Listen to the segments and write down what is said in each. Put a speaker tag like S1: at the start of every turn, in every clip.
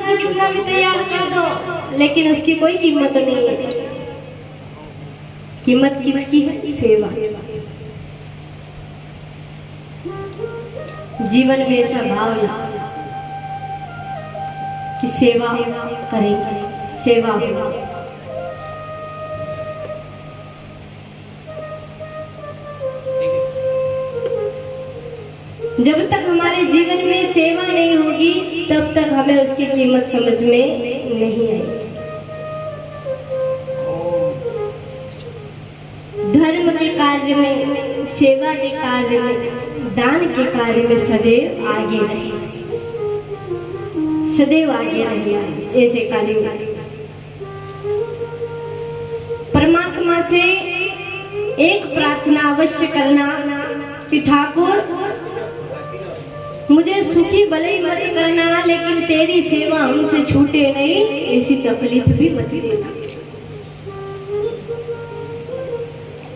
S1: उसको कितना भी तैयार कर दो, लेकिन उसकी कोई कीमत नहीं है। कीमत किसकी है? सेवा। जीवन में ऐसा भाव लाओ कि सेवा करेंगे, सेवा होगा। जब तक हमारे जीवन में सेवा नहीं होगी तब तक हमें उसकी कीमत समझ में नहीं आएगी। धर्म के कार्य में, सेवा के कार्य में, दान के कार्य में सदैव आगे रहे, सदैव आगे रहे। ऐसे कार्य में परमात्मा से एक प्रार्थना अवश्य करना कि ठाकुर मुझे सुखी भले ही मत करना, लेकिन तेरी सेवा हमसे छूटे नहीं, ऐसी तकलीफ भी मत देना।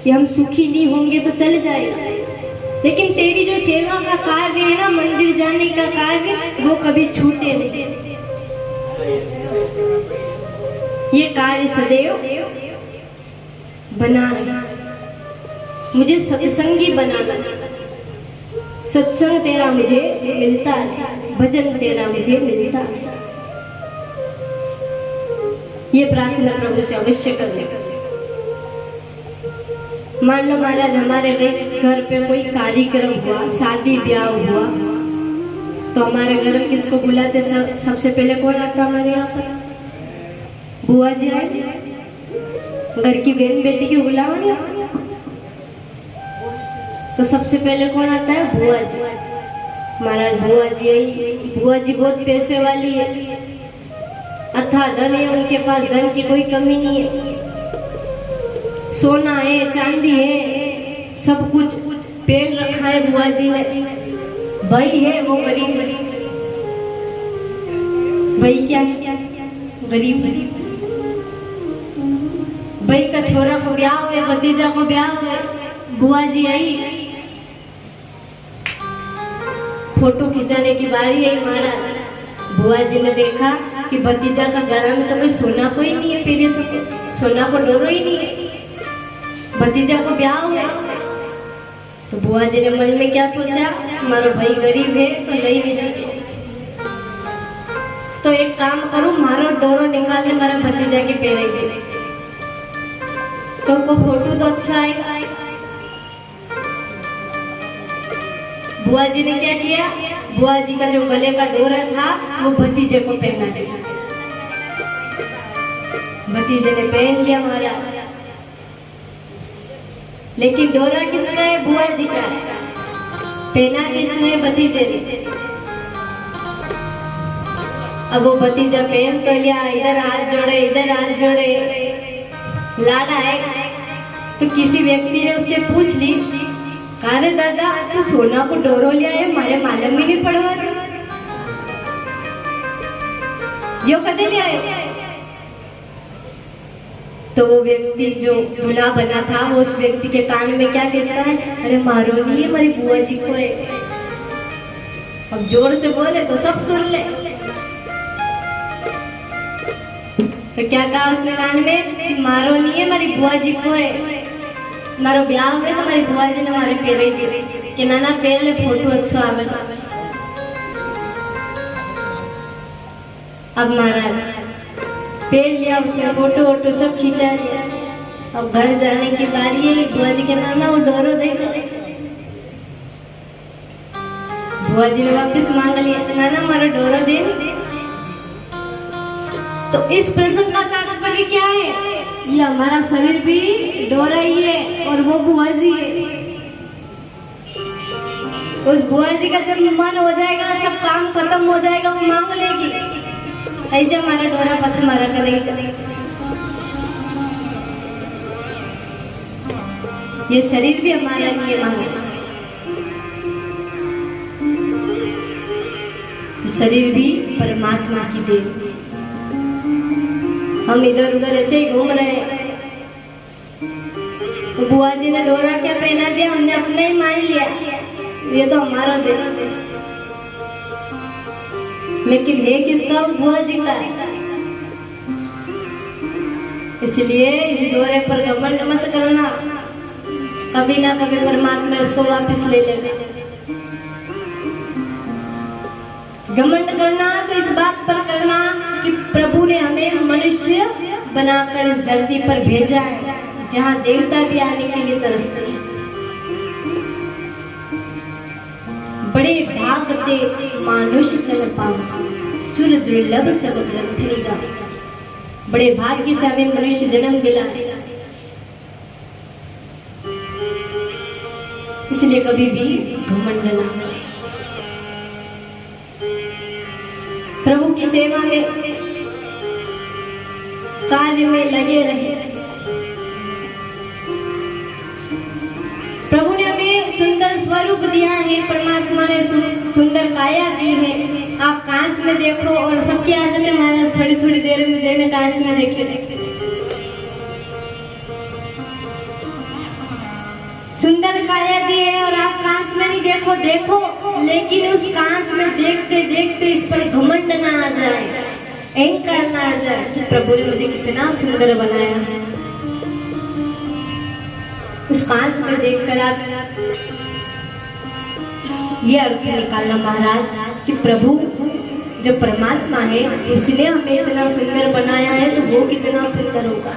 S1: कि हम सुखी नहीं होंगे तो चल जाएगा, लेकिन तेरी जो सेवा का कार्य है ना, मंदिर जाने का कार्य, वो कभी छूटे नहीं। ये कार्य सदैव बनाना, मुझे सत्संगी बनाना। सत्संग तेरा मुझे मिलता है, भजन तेरा मुझे मिलता है। ये प्रार्थना प्रभु से अवश्य कर ले। मान लो महाराज हमारे घर पे कोई कार्यक्रम हुआ, शादी ब्याह हुआ, तो हमारे घर में किसको बुलाते? सबसे पहले कौन आता हमारे यहाँ पर? बुआ जी आए। घर की बहन बेटी की बुलावा नहीं, तो सबसे पहले कौन आता है? बुआ जी। महाराज बुआ जी आई। बुआ जी बहुत पैसे वाली है, अथाह धन है उनके पास, धन की कोई कमी नहीं है। सोना है, चांदी है, सब कुछ पहन रखा है बुआ जी ने। भाई है वो गरीब, भाई क्या गरीब। भाई का छोरा को ब्याह हुए, भतीजा को ब्याह हुए। बुआ जी आई, फोटो खिंचाने की बारी आई महाराज। बुआ जी ने देखा कि भतीजा का गला में तो कोई सोना कोई नहीं है, पहले तो सोना को डोरो ही नहीं है, भतीजा को ब्याह हुआ। तो बुआ जी ने मन में क्या सोचा? हमारा भाई गरीब है तो ले नहीं सके, तो एक काम करूं, मारो डोरो निकाल ले मेरा भतीजा के पैरे के, तो वो फोटो तो अच्छा आएगा। बुआ जी ने क्या किया? बुआ जी का जो गले का डोरा था वो भतीजे को पहना दिया। भतीजे ने पहन लिया महाराज, लेकिन डोरा किसका है? बुआ जी का है। पहना किसने? भतीजे ने। अब वो भतीजा पहन तो लिया, इधर हाथ जोड़े, इधर हाथ जोड़े, लाड़ा है। तो किसी व्यक्ति ने उससे पूछ ली, अरे दादा तू सोना को डोरो लिया है, हमारे मालूम ही नहीं पड़वा, जो कदे लिया है? तो वो व्यक्ति जो दूल्हा बना था, वो उस व्यक्ति के कान में क्या कहता है? अरे मारो नहीं, हमारी बुआ जी को है। अब जोर से बोले तो सब सुन ले। तो क्या कहा उसने कान में? मारो नहीं है, हमारी बुआ जी को है। मारो ब्याह हुए तो हमारी बुआ जी ने हमारे पैरे दिए कि नाना पैर ले, फोटो अच्छा आवे। अब महाराज पहन लिया उसने, फोटो वोटो सब खींचा लिया। अब घर जाने की बारी है। बुआ जी के नाना वो डोरो दे दे। बुआ जी ने वापस मांग लिया, नाना हमारा डोरो दे। तो इस प्रसंग का तात्पर्य क्या है? ये हमारा शरीर भी डोरा ही है और वो बुआ जी है। उस बुआ जी का जब मन हो जाएगा, सब काम खत्म हो जाएगा, वो मांग लेगी, ऐसे हमारा डोरा पछ मारा करेगा। ये शरीर भी हमारा लिए मांगे, शरीर भी परमात्मा की देन। हम इधर उधर ऐसे ही घूम रहे हैं। तो बुआ जी ने डोरा क्या पहना दिया, हमने अपना ही मान लिया, ये तो हमारा देन। लेकिन है किसका? वो बुआ जी का। इसलिए इस डोरे पर घमंड मत करना, कभी ना कभी परमात्मा इसको वापस ले लेगा। घमंड करना तो इस बात पर करना कि प्रभु ने हमें मनुष्य बनाकर इस धरती पर भेजा है, जहाँ देवता भी आने के लिए तरसते हैं। बड़े भागते मानुष जन पाव, सुर दुर्लभ सब ग्रंथनि गा। बड़े भाग्य से हमें मनुष्य जन्म मिला, इसलिए कभी भी घमंड न करें। प्रभु की सेवा में, कार्य में लगे रहे। प्रभु ने हमें सुंदर स्वरूप दिया है, परमात्मा ने सुंदर काया दी है। आप कांच में देखो, और सबकी आदत है महाराज थोड़ी थोड़ी देर में देने कांच में देखे। सुंदर काया दी है और आप कांच में नहीं देखो, देखो, लेकिन उस कांच में देखते देखते इस पर घमंड ना आ जाए, अहंकार ना आ जाए कि प्रभु ने मुझे कितना सुंदर बनाया है। उस कांच में देखकर आप ये अर्थ निकालना महाराज कि प्रभु जो परमात्मा है उसने हमें इतना सुंदर बनाया है, तो वो कितना सुंदर होगा।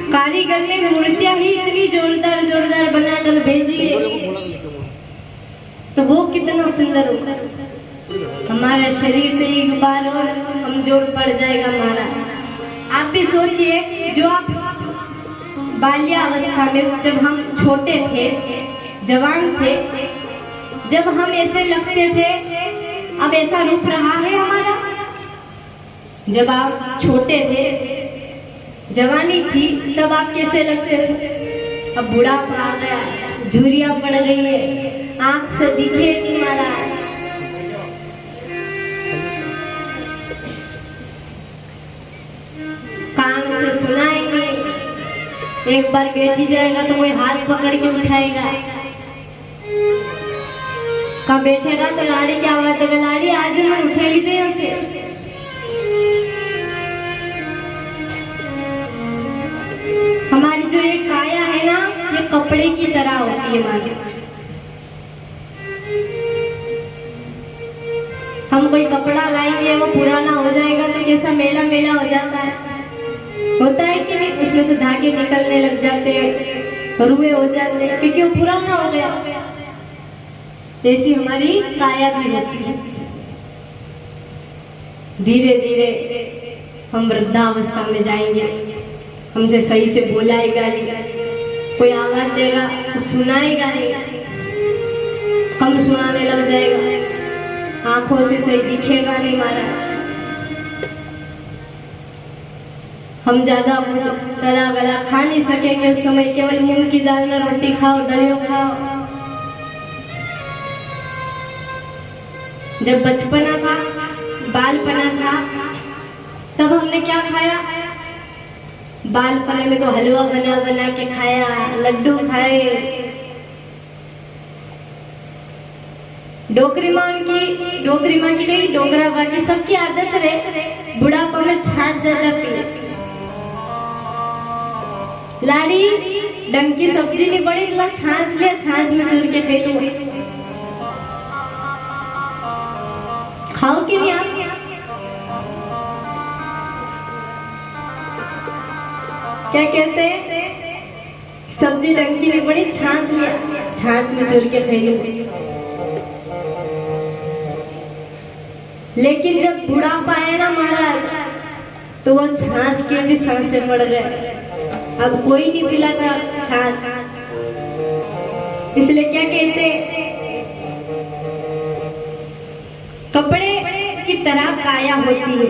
S1: कारीगर ने मूर्तियां ही इतनी जोरदार जोरदार बनाकर भेजी है, तो वो कितना सुंदर होगा। हमारा शरीर तो एक बार और कमजोर पड़ जाएगा महाराज। आप भी सोचिए, जो आप बाल्यावस्था में, जब हम छोटे थे, जवान थे, जब हम ऐसे लगते थे, अब ऐसा रूप रहा है हमारा। जब आप छोटे थे, जवानी थी, तब आप कैसे लगते थे? अब बुढ़ापा आ गया, झुर्रियां पड़ गई है, आंख से दिखे नहीं महाराज। कान से सुनाई नहीं, एक बार बैठी जाएगा तो कोई हाथ पकड़ के उठाएगा, कब बैठेगा तो लाड़ी क्या आवाज देगा, लाड़ी आज हम उठे ही थे उसे। हमारी जो एक काया है ना, ये कपड़े की तरह होती है हमारी। हम कोई कपड़ा लाएंगे, वो पुराना हो जाएगा तो कैसा मेला मेला हो जाता है, होता है कि नहीं? उसमें से धागे निकलने लग जाते हैं, रुए हो जाते हैं, क्योंकि वो पुराना हो गया। जैसी हमारी काया भी होती है। धीरे धीरे हम वृद्धावस्था में जाएंगे, हमसे सही से बोलाएगा नहीं, कोई आवाज देगा तो सुनाएगा नहीं, कम सुनाने लग जाएगा, आंखों से सही दिखेगा नहीं महाराज। हम ज्यादा कुछ तला गला खा नहीं सकेंगे उस समय, केवल मूंग की दाल में रोटी खाओ, दलियों खाओ। जब बचपना था, बालपना था, तब हमने क्या खाया? बालपने में तो हलवा बना बना के खाया, लड्डू खाए, डोकरी माँ की नहीं, डोगरा बाकी सबकी आदत रहे बुढ़ापा में छाछ ज्यादा पिए। लाड़ी डंग की सब्जी नहीं बड़ी, छाछ ले, छाछ में चुर के खा लो। खाओ कि नहीं आप? क्या कहते हैं? सब्जी डंग की नहीं बड़ी, छाछ लिया, छाछ में चुर के खा लो। लेकिन जब बुढ़ापा आया ना महाराज, तो वो छाछ के भी सांसें पड़ गए। अब कोई नहीं पिलाता छाछ। इसलिए क्या कहते, कपड़े की तरह काया होती है।